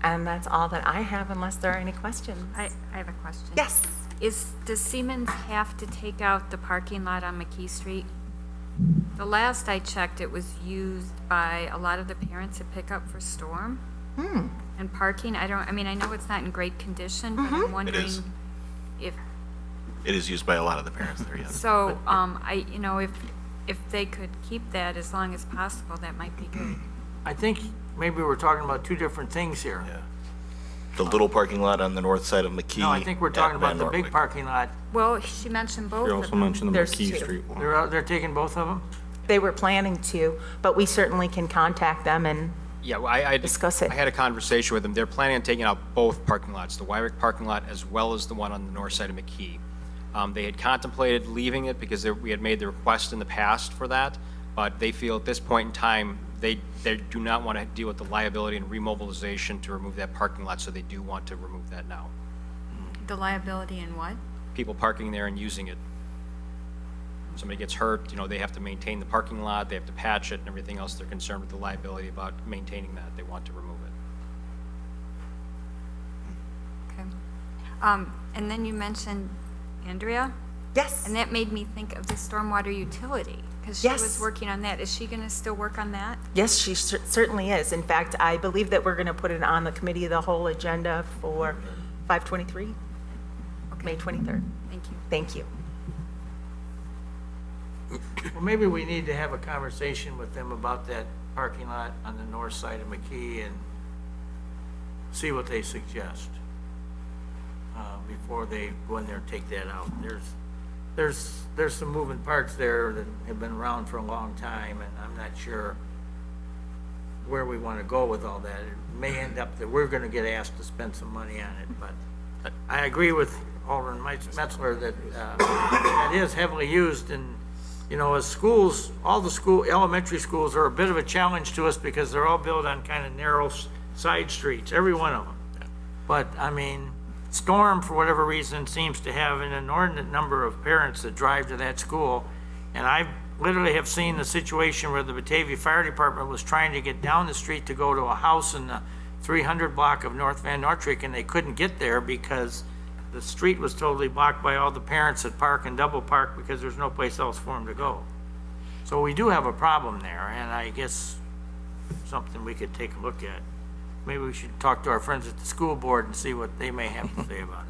And that's all that I have, unless there are any questions. I have a question. Yes. Does Siemens have to take out the parking lot on McKee Street? The last I checked, it was used by a lot of the parents to pick up for Storm. And parking, I know it's not in great condition, but I'm wondering if, It is used by a lot of the parents there, yes. so, if they could keep that as long as possible, that might be good. I think maybe we're talking about two different things here. Yeah. The little parking lot on the north side of McKee. No, I think we're talking at about the Van big Nortwick. parking lot. Well, she mentioned both You of also them. mentioned the There's McKee two. Street one. They're taking both of them? They were planning to, but we certainly can contact them and Yeah, well, I Discuss it. I had a conversation with them. They're planning on taking out both parking lots, the Wyrick parking lot as well as the one on the north side of McKee. They had contemplated leaving it because we had made the request in the past for that, but they feel at this point in time, they do not want to deal with the liability and remobilization to remove that parking lot, so they do want to remove that now. The liability in what? People parking there and using it. Somebody gets hurt, they have to maintain the parking lot, they have to patch it and everything else. They're concerned with the liability about maintaining that. They want to remove it. Okay. And then you mentioned Andrea, yes. and that made me think of the stormwater utility, because she Yes. was working on that. Is she going to still work on that? Yes, she certainly is. In fact, I believe that we're going to put it on the committee of the whole agenda for 5/23, May 23rd. Thank you. Thank you. Well, maybe we need to have a conversation with them about that parking lot on the north side of McKee and see what they suggest before they go in there and take that out. There's some moving parts there that have been around for a long time, and I'm not sure where we want to go with all that. It may end up that we're going to get asked to spend some money on it, but I agree with Alderman Metzler that that is heavily used, and as schools, all the elementary schools are a bit of a challenge to us because they're all built on kind of narrow side streets, every one of them. But, Storm, for whatever reason, seems to have an inordinate number of parents that drive to that school. And I literally have seen the situation where the Batavia Fire Department was trying to get down the street to go to a house in the 300 block of North Van Noordtreek, and they couldn't get there because the street was totally blocked by all the parents that park and double park because there's no place else for them to go. So we do have a problem there, and I guess something we could take a look at. Maybe we should talk to our friends at the school board and see what they may have to say about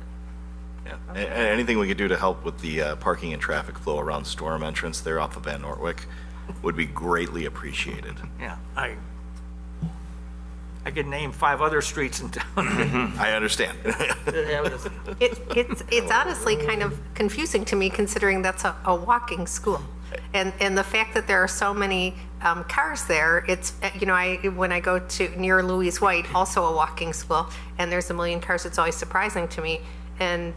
it. Yeah. Anything we could do to help with the parking and traffic flow around Storm entrance there off of Van Nortwick would be greatly appreciated. Yeah, I could name 5 other streets in town. I understand. that have this. It's honestly kind of confusing to me, considering that's a walking school. And the fact that there are so many cars there, it's, when I go to near Louise White, also a walking school, and there's a million cars, it's always surprising to me. And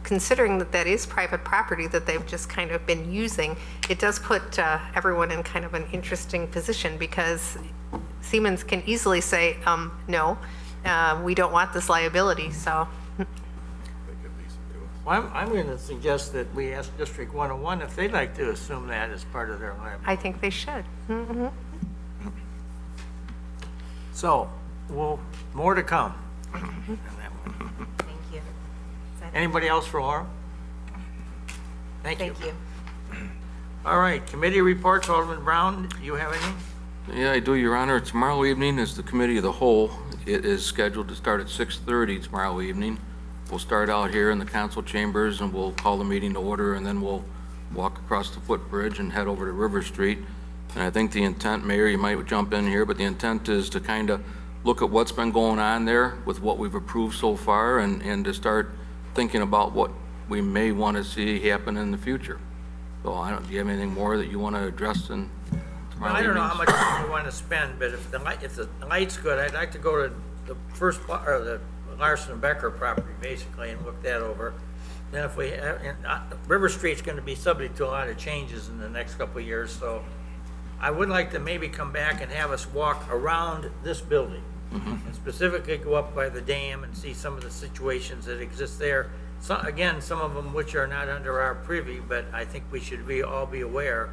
considering that that is private property that they've just kind of been using, it does put everyone in kind of an interesting position, because Siemens can easily say, no, we don't want this liability, so. Well, I'm going to suggest that we ask District 101 if they'd like to assume that as part of their liability. I think they should. So, more to come. Thank you. Anybody else for Laura? Thank you. Thank you. All right, committee reports, Alderman Brown, do you have any? Yeah, I do, Your Honor. Tomorrow evening is the committee of the whole. It is scheduled to start at 6:30 tomorrow evening. We'll start out here in the council chambers, and we'll call the meeting to order, and then we'll walk across the footbridge and head over to River Street. And I think the intent, Mayor, you might jump in here, but the intent is to kind of look at what's been going on there with what we've approved so far and to start thinking about what we may want to see happen in the future. So do you have anything more that you want to address in tomorrow? I don't know how much money we want to spend, but if the light's good, I'd like to go to the first, or the Larson and Becker property, basically, and look that over. Then if we, River Street's going to be subject to a lot of changes in the next couple of years, so I would like to maybe come back and have us walk around this building, and specifically go up by the dam and see some of the situations that exist there. So, again, some of them which are not under our privy, but I think we should all be aware.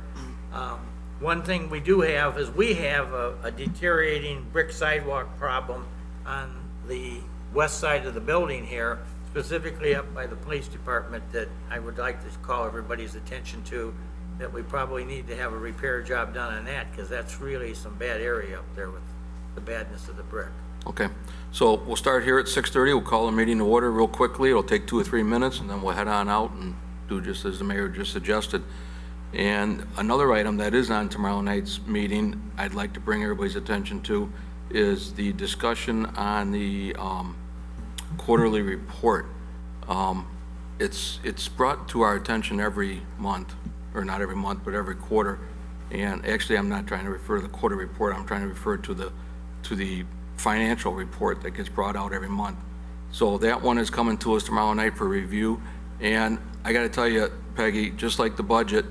One thing we do have is we have a deteriorating brick sidewalk problem on the west side of the building here, specifically up by the police department, that I would like to call everybody's attention to, that we probably need to have a repair job done on that, because that's really some bad area up there with the badness of the brick. Okay, so we'll start here at 6:30. We'll call the meeting to order real quickly. It'll take 2 or 3 minutes, and then we'll head on out and do just as the mayor just suggested. And another item that is on tomorrow night's meeting I'd like to bring everybody's attention to is the discussion on the quarterly report. It's brought to our attention every month, or not every month, but every quarter. And actually, I'm not trying to refer to the quarter report. I'm trying to refer to the financial report that gets brought out every month. So that one is coming to us tomorrow night for review. And I got to tell you, Peggy, just like the budget,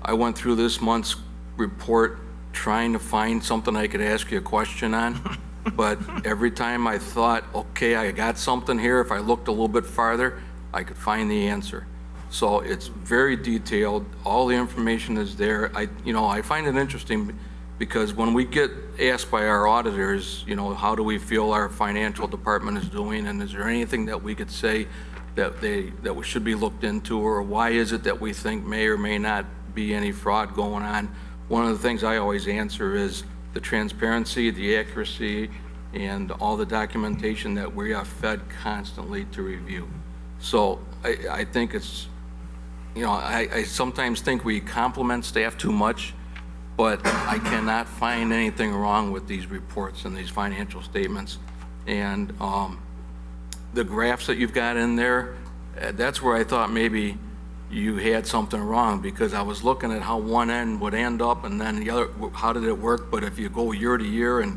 I went through this month's report trying to find something I could ask you a question on. But every time I thought, okay, I got something here, if I looked a little bit farther, I could find the answer. So it's very detailed. All the information is there. I find it interesting because when we get asked by our auditors, how do we feel our financial department is doing, and is there anything that we could say that we should be looked into, or why is it that we think may or may not be any fraud going on? One of the things I always answer is the transparency, the accuracy, and all the documentation that we are fed constantly to review. So I think it's, I sometimes think we compliment staff too much, but I cannot find anything wrong with these reports and these financial statements. And the graphs that you've got in there, that's where I thought maybe you had something wrong, because I was looking at how one end would end up and then the other, how did it work? But if you go year to year and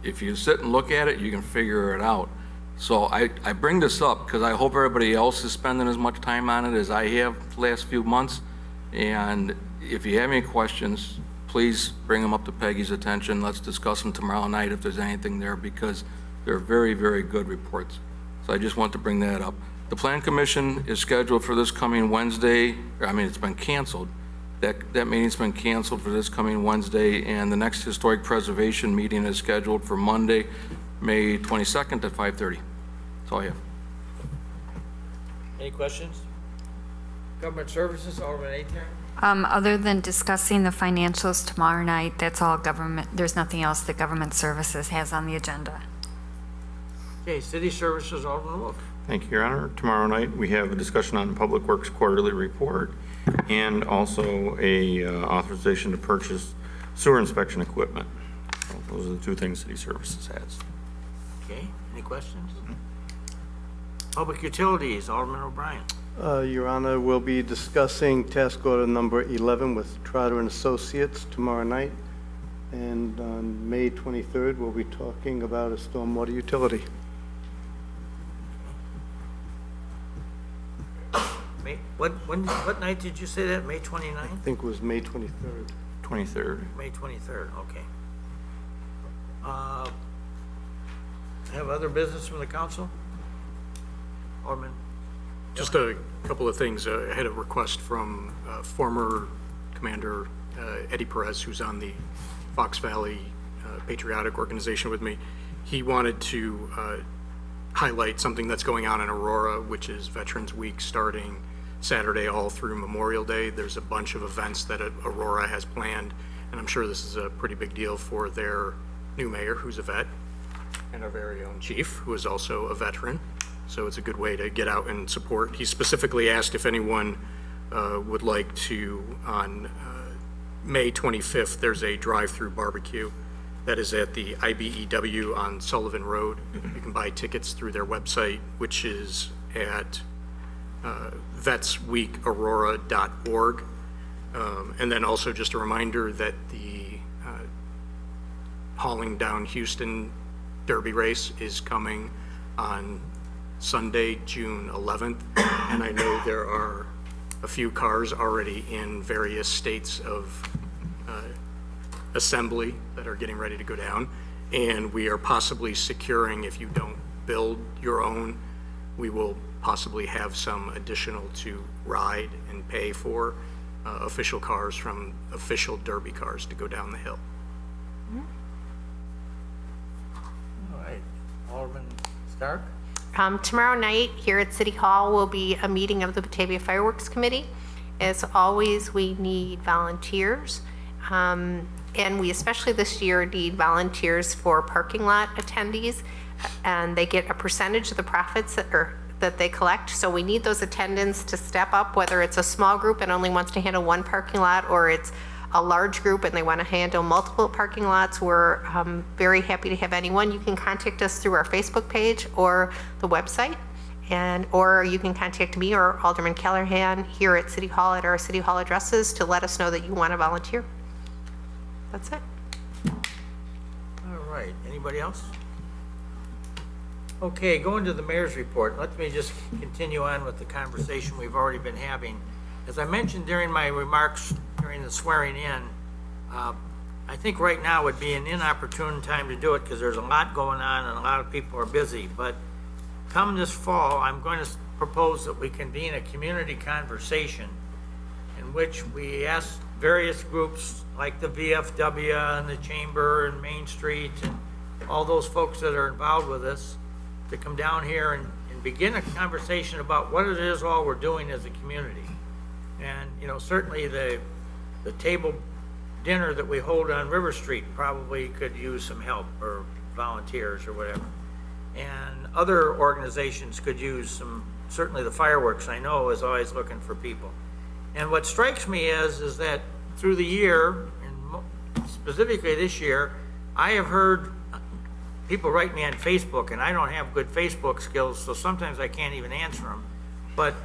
if you sit and look at it, you can figure it out. So I bring this up because I hope everybody else is spending as much time on it as I have the last few months. And if you have any questions, please bring them up to Peggy's attention. Let's discuss them tomorrow night if there's anything there, because they're very, very good reports. So I just want to bring that up. The Plan Commission is scheduled for this coming Wednesday. It's been canceled. That meeting's been canceled for this coming Wednesday, and the next Historic Preservation meeting is scheduled for Monday, May 22nd at 5:30. That's all I have. Any questions? Government Services, Alderman Ater? Other than discussing the financials tomorrow night, that's all government, there's nothing else that Government Services has on the agenda. Okay, City Services, Alderman Wolf. Thank you, Your Honor. Tomorrow night, we have a discussion on Public Works quarterly report and also a authorization to purchase sewer inspection equipment. So those are the two things City Services has. Okay, any questions? Public Utilities, Alderman O'Brien. Your Honor, we'll be discussing task order number 11 with Trotter and Associates tomorrow night. And on May 23rd, we'll be talking about a stormwater utility. What night did you say that? May 29th? I think it was May 23rd. 23rd. May 23rd, okay. Have other business from the council? Alderman? Just a couple of things. I had a request from former Commander Eddie Perez, who's on the Fox Valley Patriotic Organization with me. He wanted to highlight something that's going on in Aurora, which is Veterans Week starting Saturday all through Memorial Day. There's a bunch of events that Aurora has planned, and I'm sure this is a pretty big deal for their new mayor, who's a vet, and our very own chief, who is also a veteran. So it's a good way to get out and support. He specifically asked if anyone would like to, on May 25th, there's a drive-through barbecue that is at the IBEW on Sullivan Road. You can buy tickets through their website, which is at vetsweekaurora.org. And then also just a reminder that the Hauling Down Houston Derby race is coming on Sunday, June 11th. And I know there are a few cars already in various states of assembly that are getting ready to go down. And we are possibly securing, if you don't build your own, we will possibly have some additional to ride and pay for official cars from official Derby cars to go down the hill. All right, Alderman Stark? Tomorrow night here at City Hall will be a meeting of the Batavia Fireworks Committee. As always, we need volunteers. And we especially this year need volunteers for parking lot attendees. And they get a percentage of the profits that they collect. So we need those attendants to step up, whether it's a small group and only wants to handle one parking lot, or it's a large group and they want to handle multiple parking lots. We're very happy to have anyone. You can contact us through our Facebook page or the website, or you can contact me or Alderman Callahan here at City Hall at our City Hall addresses to let us know that you want to volunteer. That's it. All right, anybody else? Okay, going to the mayor's report, let me just continue on with the conversation we've already been having. As I mentioned during my remarks during the swearing in, I think right now would be an inopportune time to do it because there's a lot going on and a lot of people are busy. But come this fall, I'm going to propose that we convene a community conversation in which we ask various groups like the VFW and the Chamber and Main Street and all those folks that are involved with us to come down here and begin a conversation about what it is all we're doing as a community. And, you know, certainly the table dinner that we hold on River Street probably could use some help or volunteers or whatever. And other organizations could use some, certainly the fireworks I know is always looking for people. And what strikes me is that through the year, and specifically this year, I have heard people write me on Facebook, and I don't have good Facebook skills, so sometimes I can't even answer them. But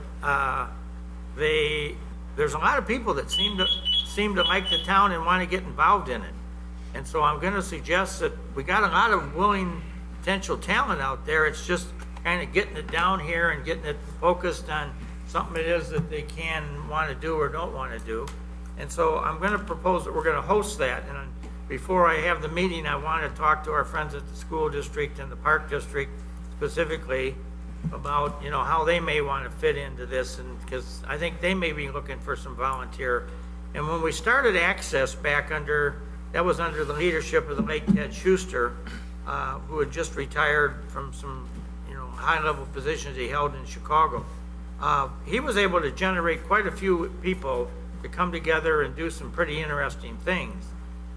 there's a lot of people that seem to like the town and want to get involved in it. And so I'm going to suggest that we got a lot of willing potential talent out there. It's just kind of getting it down here and getting it focused on something it is that they can want to do or don't want to do. And so I'm going to propose that we're going to host that. And before I have the meeting, I want to talk to our friends at the school district and the park district specifically about, you know, how they may want to fit into this, and because I think they may be looking for some volunteer. And when we started Access back that was under the leadership of the late Ted Schuster, who had just retired from some, you know, high-level positions he held in Chicago. He was able to generate quite a few people to come together and do some pretty interesting things.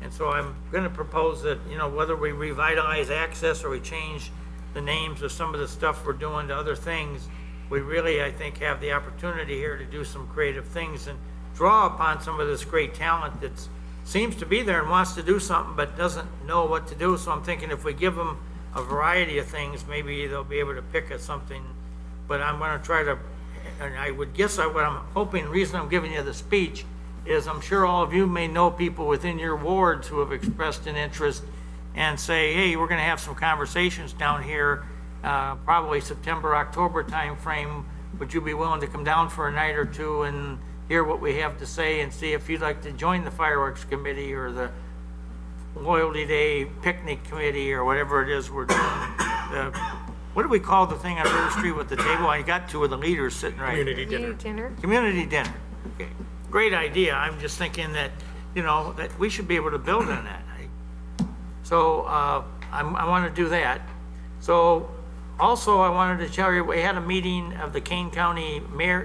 And so I'm going to propose that, you know, whether we revitalize Access or we change the names of some of the stuff we're doing to other things, we really, I think, have the opportunity here to do some creative things and draw upon some of this great talent that seems to be there and wants to do something but doesn't know what to do. So I'm thinking if we give them a variety of things, maybe they'll be able to pick at something. But I'm going to try to, and I would guess what I'm hoping, the reason I'm giving you the speech is I'm sure all of you may know people within your wards who have expressed an interest and say, hey, we're going to have some conversations down here, probably September, October timeframe. Would you be willing to come down for a night or two and hear what we have to say and see if you'd like to join the fireworks committee or the Loyalty Day picnic committee or whatever it is we're doing. What do we call the thing on River Street with the table? I got two of the leaders sitting right Community there. dinner. Community dinner. Okay. Great idea. I'm just thinking that, you know, that we should be able to build on that. So I want to do that. So also I wanted to tell you, we had a meeting of the Kane County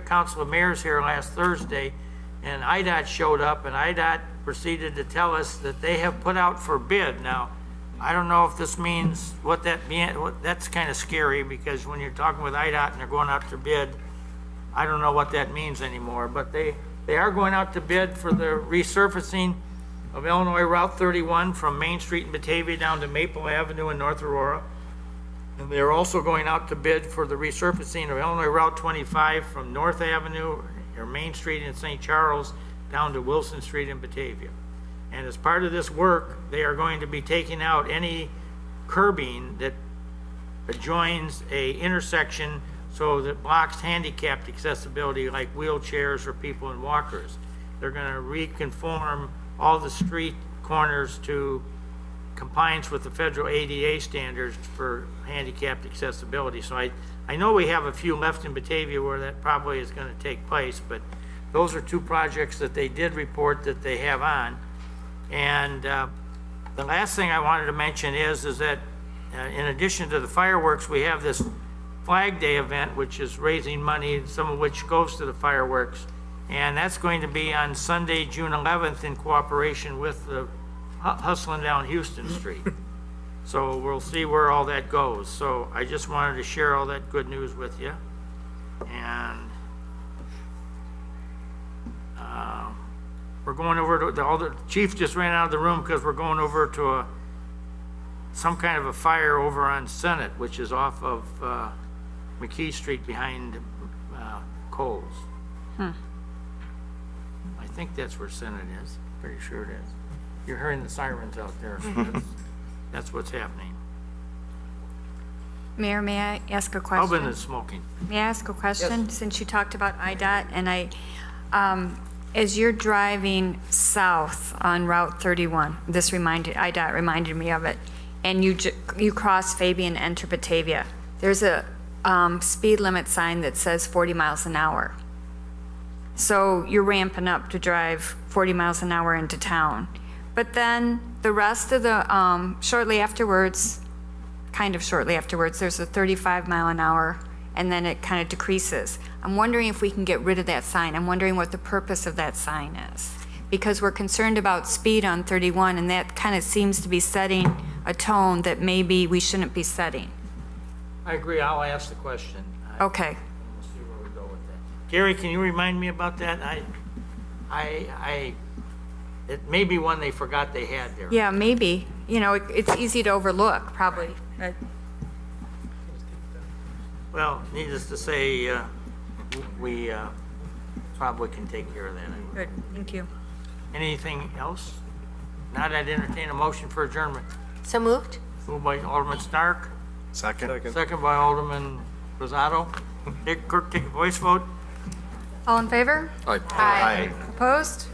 Council of Mayors here last Thursday, and IDOT showed up, and IDOT proceeded to tell us that they have put out for bid. Now, I don't know if this means what that means. That's kind of scary because when you're talking with IDOT and they're going out to bid, I don't know what that means anymore. But they are going out to bid for the resurfacing of Illinois Route 31 from Main Street in Batavia down to Maple Avenue in North Aurora. And they're also going out to bid for the resurfacing of Illinois Route 25 from North Avenue or Main Street in St. Charles down to Wilson Street in Batavia. And as part of this work, they are going to be taking out any curbing that adjoins a intersection so that blocks handicapped accessibility like wheelchairs or people in walkers. They're going to reconform all the street corners to compliance with the federal ADA standards for handicapped accessibility. So I know we have a few left in Batavia where that probably is going to take place, but those are two projects that they did report that they have on. And the last thing I wanted to mention is that in addition to the fireworks, we have this Flag Day event, which is raising money, some of which goes to the fireworks. And that's going to be on Sunday, June 11th, in cooperation with the Hustling Down Houston Street. So we'll see where all that goes. So I just wanted to share all that good news with you. And we're going over to, all the chief just ran out of the room because we're going over to some kind of a fire over on Senate, which is off of McKee Street behind Coles. I think that's where Senate is. Pretty sure it is. You're hearing the sirens out there, so that's what's happening. Mayor, may I ask a question? Alvin is smoking. May I ask a question? Since you talked about IDOT, and as you're driving south on Route 31, IDOT reminded me of it, and you cross Fabian, enter Batavia, there's a speed limit sign that says 40 miles an hour. So you're ramping up to drive 40 miles an hour into town. But then the rest of the, shortly afterwards, there's a 35 mile an hour, and then it kind of decreases. I'm wondering if we can get rid of that sign. I'm wondering what the purpose of that sign is. Because we're concerned about speed on 31, and that kind of seems to be setting a tone that maybe we shouldn't be setting. I agree. I'll ask the question. Okay. We'll see where we go with that. Gary, can you remind me about that? It may be one they forgot they had there. Yeah, maybe. You know, it's easy to overlook, probably. Well, needless to say, we probably can take care of that. Good, thank you. Anything else? Not, I'd entertain a motion for adjournment. So moved? Moved by Alderman Stark, Second. second by Alderman Rosado. Clerk, take a voice vote. All in favor? Aye. Opposed?